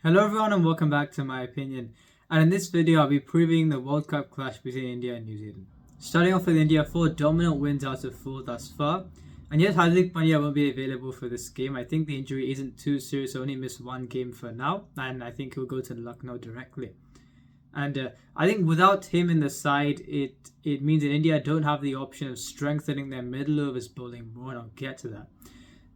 Hello everyone and welcome back to My Opinion. And in this video I'll be previewing the World Cup clash between India and New Zealand. Starting off with India, 4 dominant wins out of 4 thus far. And yet Hardik Pandya won't be available for this game. I think the injury isn't too serious, only missed 1 game for now. And I think he'll go to Lucknow directly. And I think without him in the side, it means that India don't have the option of strengthening their middle overs bowling more, and I'll get to that.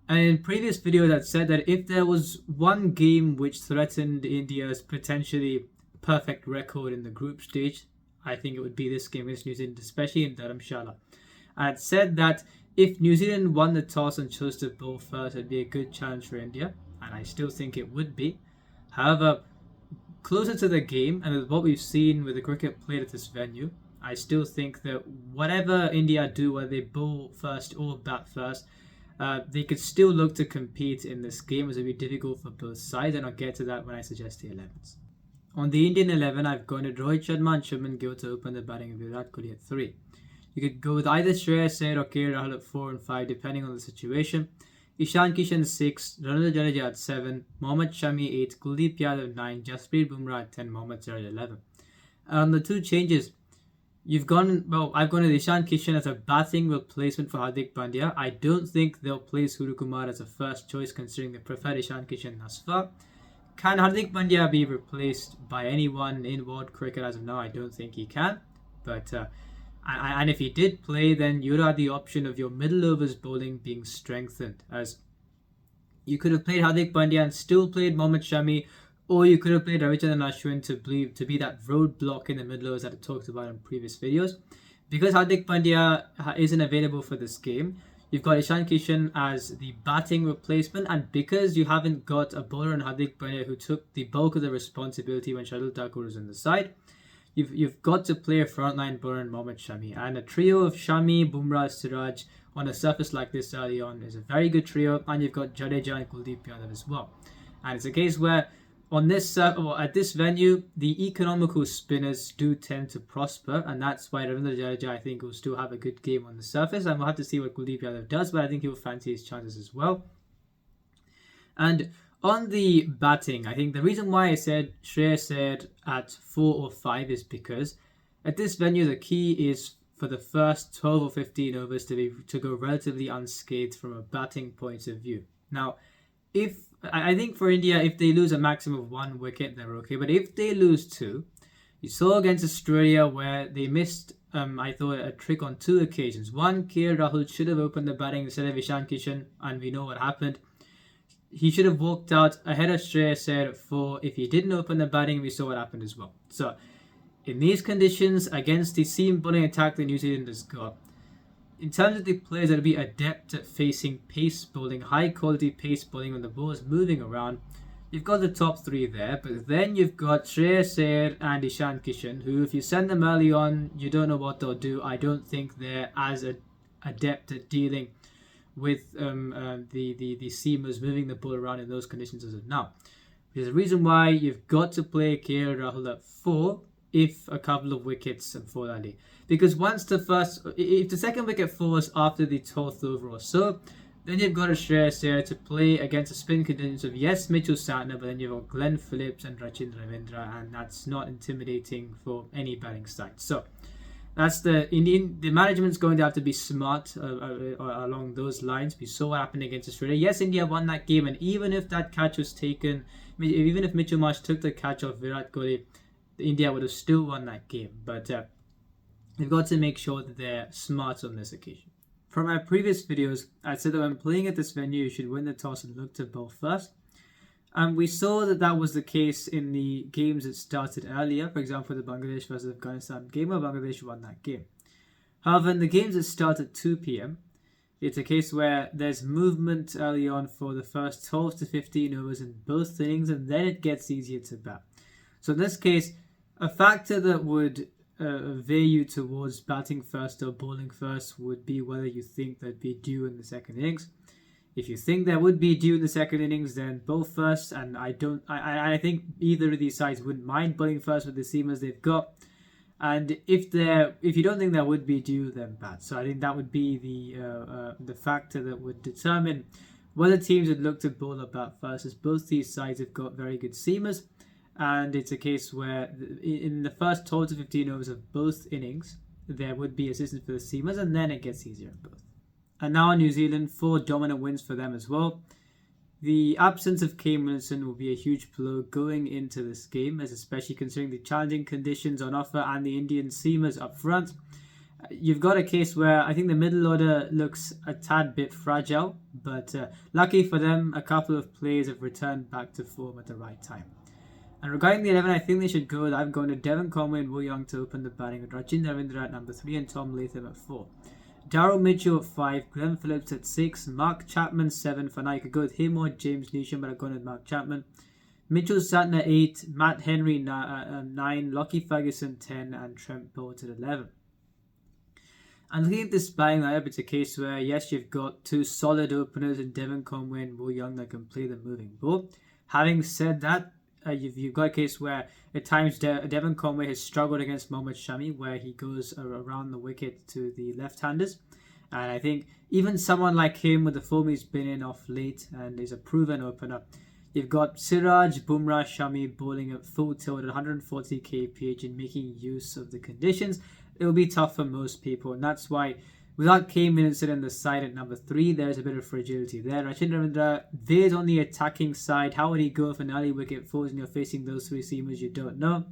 And in previous videos, I'd said that if there was one game which threatened India's potentially perfect record in the group stage, I think it would be this game against New Zealand, especially in Dharamshala. I'd said that if New Zealand won the toss and chose to bowl first, it'd be a good challenge for India, and I still think it would be. However, closer to the game, and with what we've seen with the cricket played at this venue, I still think that whatever India do, whether they bowl first or bat first, they could still look to compete in this game, as it would be difficult for both sides, and I'll get to that when I suggest the 11s. On the Indian 11, I've gone to Rohit Sharma and Shubman Gill to open the batting with Virat Kohli at 3. You could go with either Shreyas Iyer or KL Rahul at 4 and 5, depending on the situation. Ishan Kishan 6, Ravindra Jadeja at 7, Mohammad Shami 8, Kuldeep Yadav 9, Jasprit Bumrah at 10, Mohammad Siraj 11. On the 2 changes, I've gone with Ishan Kishan as a batting replacement for Hardik Pandya. I don't think they'll play Suryakumar as a first choice, considering they prefer Ishan Kishan thus far. Can Hardik Pandya be replaced by anyone in world cricket as of now? I don't think he can. But and if he did play, then you'd have the option of your middle overs bowling being strengthened, as you could have played Hardik Pandya and still played Mohammad Shami, or you could have played Ravichandran Ashwin to be that roadblock in the middle overs that I talked about in previous videos. Because Hardik Pandya isn't available for this game, you've got Ishan Kishan as the batting replacement, and because you haven't got a bowler in Hardik Pandya who took the bulk of the responsibility when Shardul Thakur was on the side, you've got to play a frontline bowler in Mohammad Shami. And a trio of Shami, Bumrah, Siraj on a surface like this early on is a very good trio, and you've got Jadeja and Kuldeep Yadav as well. And it's a case where at this venue, the economical spinners do tend to prosper, and that's why Ravindra Jadeja, I think, will still have a good game on the surface, and we'll have to see what Kuldeep Yadav does, but I think he'll fancy his chances as well. And on the batting, I think the reason why I said Shreyas Iyer at 4 or 5 is because at this venue, the key is for the first 12 or 15 overs to go relatively unscathed from a batting point of view. Now, I think for India, if they lose a maximum of 1 wicket, they're okay. But if they lose 2, you saw against Australia where they missed, I thought, a trick on 2 occasions. One, KL Rahul should have opened the batting instead of Ishan Kishan, and we know what happened. He should have walked out ahead of Shreyas Iyer at 4. If he didn't open the batting, we saw what happened as well. So, in these conditions, against the seam bowling attack that New Zealand has got, in terms of the players that will be adept at facing pace bowling, high quality pace bowling when the ball is moving around, you've got the top 3 there. But then you've got Shreyas Iyer and Ishan Kishan, who, if you send them early on, you don't know what they'll do. I don't think they're as adept at dealing with the seamers moving the ball around in those conditions as of now. There's a reason why you've got to play KL Rahul at 4 if a couple of wickets fall early. Because if the second wicket falls after the 12th over or so, then you've got a Shreyas Iyer to play against a spin contingent of, yes, Mitchell Santner, but then you've got Glenn Phillips and Rachin Ravindra, and that's not intimidating for any batting side. So that's the management's going to have to be smart along those lines. We saw what happened against Australia. Yes, India won that game, and even if that catch was taken, even if Mitchell Marsh took the catch off Virat Kohli, India would have still won that game. But they've got to make sure that they're smart on this occasion. From my previous videos, I said that when playing at this venue, you should win the toss and look to bowl first. And we saw that was the case in the games that started earlier. For example, the Bangladesh versus Afghanistan game, where Bangladesh won that game. However, in the games that start at 2 p.m, it's a case where there's movement early on for the first 12 to 15 overs in both innings, and then it gets easier to bat. So in this case, a factor that would veer you towards batting first or bowling first would be whether you think there'd be dew in the second innings. If you think there would be dew in the second innings, then bowl first. And I think either of these sides wouldn't mind bowling first with the seamers they've got. And if you don't think there would be dew, then bat. So I think that would be the factor that would determine What the teams would look to bowl or bat first is both these sides have got very good seamers, and it's a case where in the first 12 to 15 overs of both innings, there would be assistance for the seamers, and then it gets easier in both. And now New Zealand, 4 dominant wins for them as well. The absence of Kane Williamson will be a huge blow going into this game, as especially considering the challenging conditions on offer and the Indian seamers up front. You've got a case where I think the middle order looks a tad bit fragile, but lucky for them, a couple of players have returned back to form at the right time. And regarding the 11, I think they should go. I've gone to Devon Conway and Wu Young to open the batting, with Rachin Ravindra at number 3 and Tom Latham at 4. Daryl Mitchell at 5, Glenn Phillips at 6, Mark Chapman 7. For now, you could go with him or James Neesham, but I've gone with Mark Chapman. Mitchell Santner 8, Matt Henry 9, Lockie Ferguson 10, and Trent Bolt at 11. And looking at this batting lineup, it's a case where, yes, you've got 2 solid openers in Devon Conway and Wu Young that can play the moving ball. Having said that, you've got a case where at times Devon Conway has struggled against Mohammad Shami, where he goes around the wicket to the left-handers. And I think even someone like him, with the form he's been in off late and is a proven opener, you've got Siraj, Bumrah, Shami bowling at full tilt at 140 kph and making use of the conditions. It will be tough for most people, and that's why without Kane Williamson in the side at number 3, there's a bit of fragility there. Rachin Ravindra veers on the attacking side. How would he go if an early wicket falls and you're facing those 3 seamers? You don't know.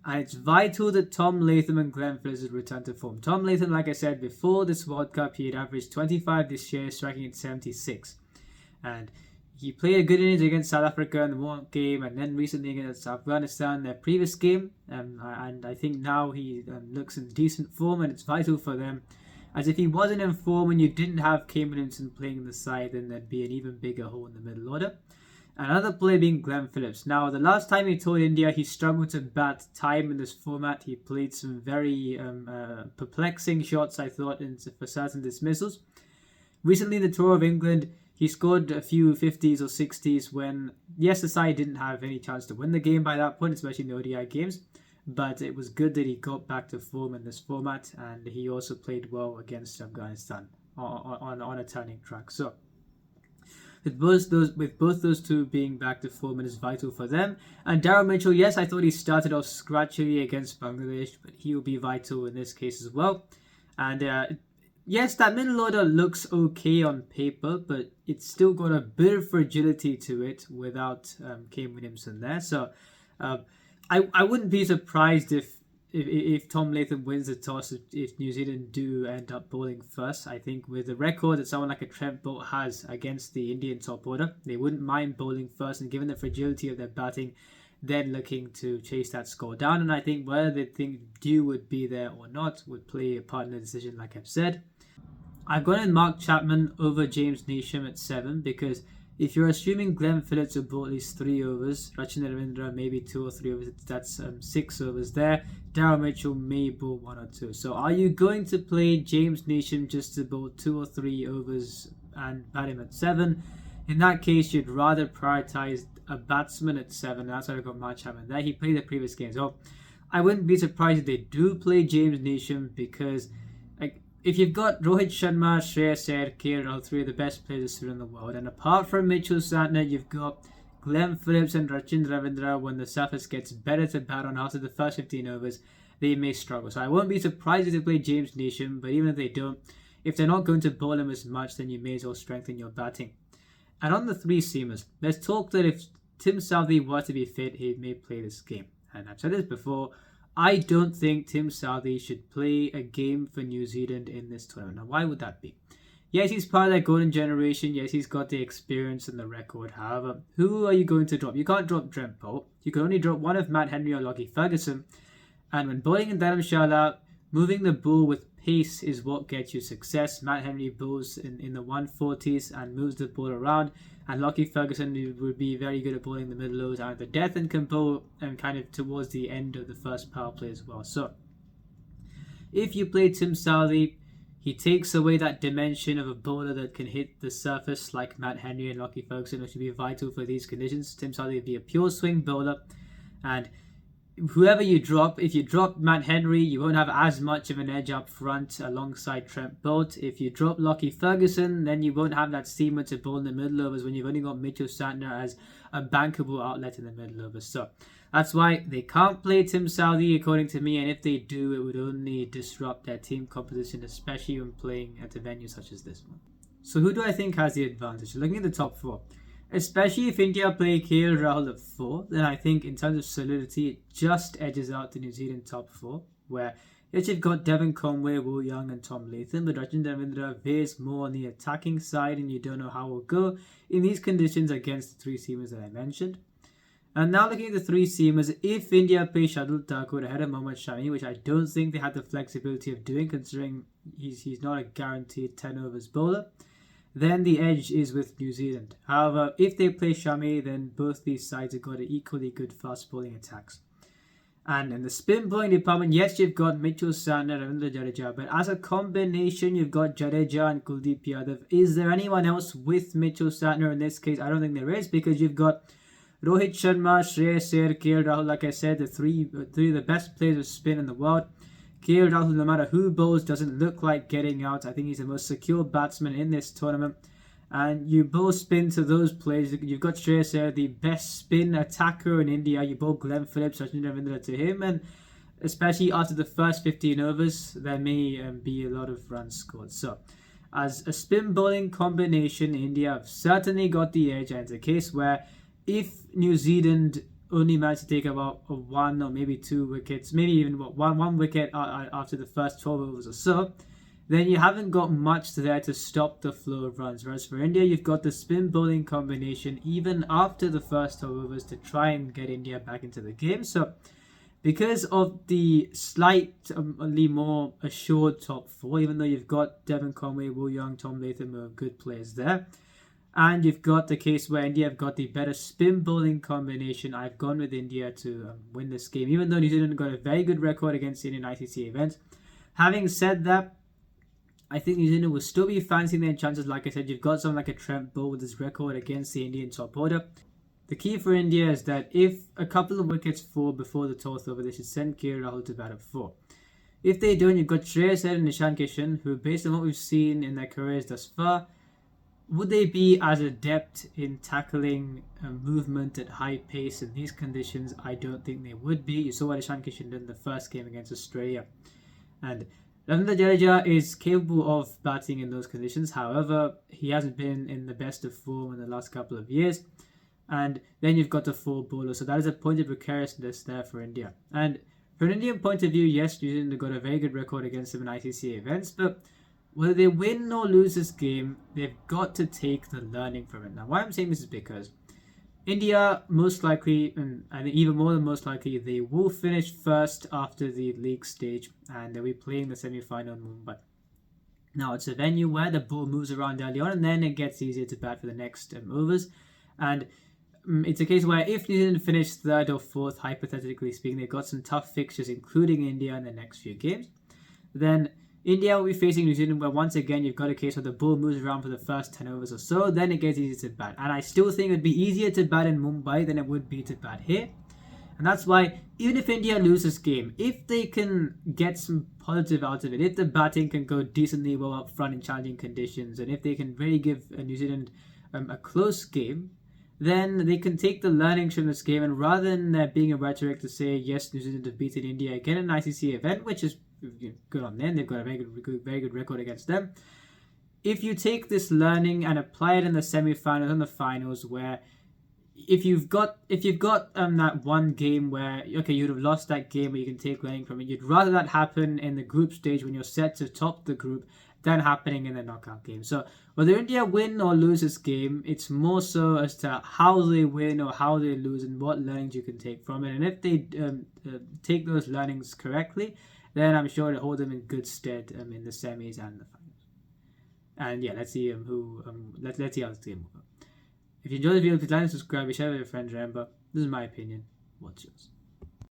And it's vital that Tom Latham and Glenn Phillips return to form. Tom Latham, like I said, before this World Cup, he had averaged 25 this year, striking at 76. And he played a good innings against South Africa in the warm-up game, and then recently against Afghanistan, their previous game. And I think now he looks in decent form, and it's vital for them. As if he wasn't in form and you didn't have Kane Williamson playing in the side, then there'd be an even bigger hole in the middle order. Another player being Glenn Phillips. Now, the last time he toured India, he struggled to bat time in this format. He played some very perplexing shots, I thought, for certain dismissals. Recently, the tour of England, he scored a few 50s or 60s when, yes, the side didn't have any chance to win the game by that point, especially in the ODI games. But it was good that he got back to form in this format, and he also played well against Afghanistan on a turning track. So, with both those 2 being back to form, it is vital for them. And Daryl Mitchell, yes, I thought he started off scratchily against Bangladesh, but he will be vital in this case as well. And yes, that middle order looks okay on paper, but it's still got a bit of fragility to it without Kane Williamson there. So I wouldn't be surprised if Tom Latham wins the toss if New Zealand do end up bowling first. I think with the record that someone like a Trent Bolt has against the Indian top order, they wouldn't mind bowling first, and given the fragility of their batting, then looking to chase that score down. And I think whether they think Dew would be there or not would play a part in the decision, like I've said. I've gone in Mark Chapman over James Neesham at 7 because if you're assuming Glenn Phillips will bowl at least 3 overs, Rachin Ravindra maybe 2 or 3 overs, that's 6 overs there. Daryl Mitchell may bowl 1 or 2. So are you going to play James Neesham just to bowl 2 or 3 overs and bat him at 7? In that case, you'd rather prioritise a batsman at 7. That's why I've got Mark Chapman there. He played the previous game. So I wouldn't be surprised if they do play James Neesham because if you've got Rohit Sharma, Shreyas Iyer, KL Rahul, 3 of the best players in the world, and apart from Mitchell Santner, you've got Glenn Phillips and Rachin Ravindra. When the surface gets better to bat on after the first 15 overs, they may struggle. So I won't be surprised if they play James Neesham, but even if they don't, if they're not going to bowl him as much, then you may as well strengthen your batting. And on the 3 seamers, there's talk that if Tim Southee were to be fit, he may play this game. And I've said this before, I don't think Tim Southee should play a game for New Zealand in this tournament. Now, why would that be? Yes, he's part of that golden generation. Yes, he's got the experience and the record. However, who are you going to drop? You can't drop Trent Bolt. You can only drop one of Matt Henry or Lockie Ferguson. And when bowling in Dharamshala, moving the ball with pace is what gets you success. Matt Henry bowls in the 140s and moves the ball around. And Lockie Ferguson would be very good at bowling the middle lows and the death and can bowl kind of towards the end of the first power play as well. So, if you play Tim Southee, he takes away that dimension of a bowler that can hit the surface like Matt Henry and Lockie Ferguson, which would be vital for these conditions. Tim Southee would be a pure swing bowler. And whoever you drop, if you drop Matt Henry, you won't have as much of an edge up front alongside Trent Bolt. If you drop Lockie Ferguson, then you won't have that seamer to ball in the middle overs when you've only got Mitchell Santner as a bankable outlet in the middle overs. So that's why they can't play Tim Southee, according to me, and if they do, it would only disrupt their team composition, especially when playing at a venue such as this one. So who do I think has the advantage? Looking at the top four, especially if India play KL Rahul at 4, then I think in terms of solidity, it just edges out the New Zealand top 4, where yes, you've got Devon Conway, Wu Young and Tom Latham, but Rachin Ravindra veers more on the attacking side and you don't know how it will go in these conditions against the 3 seamers that I mentioned. And now looking at the 3 seamers, if India play Shardul Thakur ahead of Mohammad Shami, which I don't think they had the flexibility of doing considering he's not a guaranteed 10 overs bowler, then the edge is with New Zealand. However, if they play Shami, then both these sides have got equally good fast bowling attacks. And in the spin bowling department, yes, you've got Mitchell Santner and Ravindra Jadeja, but as a combination, you've got Jadeja and Kuldeep Yadav. Is there anyone else with Mitchell Santner in this case? I don't think there is, because you've got Rohit Sharma, Shreyas Iyer, KL Rahul, like I said, the three of the best players of spin in the world. KL Rahul, no matter who bowls, doesn't look like getting out. I think he's the most secure batsman in this tournament. And you bowl spin to those players. You've got Shreyas Iyer, the best spin attacker in India. You bowl Glenn Phillips, Sachin Ravindra to him. And especially after the first 15 overs, there may be a lot of runs scored. So, as a spin bowling combination, India have certainly got the edge. And it's a case where if New Zealand only managed to take about 1 or maybe 2 wickets, maybe even one wicket after the first 12 overs or so, then you haven't got much there to stop the flow of runs. Whereas for India, you've got the spin bowling combination even after the first 12 overs to try and get India back into the game. So because of the slightly more assured top 4, even though you've got Devon Conway, Wu Young, Tom Latham are good players there, and you've got the case where India have got the better spin bowling combination, I've gone with India to win this game, even though New Zealand got a very good record against Indian ICC events. Having said that, I think New Zealand will still be fancying their chances. Like I said, you've got someone like a Trent Bolt with his record against the Indian top order. The key for India is that if a couple of wickets fall before the 12th over, they should send KL Rahul to bat at 4. If they don't, you've got Shreyas Iyer and Nishan Kishan, who, based on what we've seen in their careers thus far, would they be as adept in tackling movement at high pace in these conditions? I don't think they would be. You saw what Ishan Kishan did in the first game against Australia. And Ravindra Jadeja is capable of batting in those conditions. However, he hasn't been in the best of form in the last couple of years. And then you've got the 4 bowlers. So that is a point of precariousness there for India. And from an Indian point of view, yes, New Zealand have got a very good record against them in ICC events. But whether they win or lose this game, they've got to take the learning from it. Now, why I'm saying this is because India, most likely, and I think even more than most likely, they will finish first after the league stage and they'll be playing the semi-final in Mumbai. Now, it's a venue where the ball moves around early on and then it gets easier to bat for the next overs. And it's a case where if New Zealand finish 3rd or 4th, hypothetically speaking, they've got some tough fixtures, including India in the next few games, then India will be facing New Zealand, where once again you've got a case where the ball moves around for the first 10 overs or so, then it gets easier to bat. And I still think it would be easier to bat in Mumbai than it would be to bat here. And that's why, even if India loses this game, if they can get some positive out of it, if the batting can go decently well up front in challenging conditions, and if they can really give New Zealand a close game, then they can take the learnings from this game, and rather than there being a rhetoric to say, yes, New Zealand have beaten India again in an ICC event, which is good on them, they've got a very good record against them. If you take this learning and apply it in the semi-finals and the finals, where if you've got that one game where, okay, you'd have lost that game where you can take learning from it, you'd rather that happen in the group stage when you're set to top the group than happening in the knockout game. So whether India win or lose this game, it's more so as to how they win or how they lose and what learnings you can take from it. And if they take those learnings correctly, then I'm sure it'll hold them in good stead in the semis and the finals. And yeah, let's see let's see how this game will go. If you enjoyed the video, please like and subscribe, share with your friends. Remember, this is my opinion. What's yours?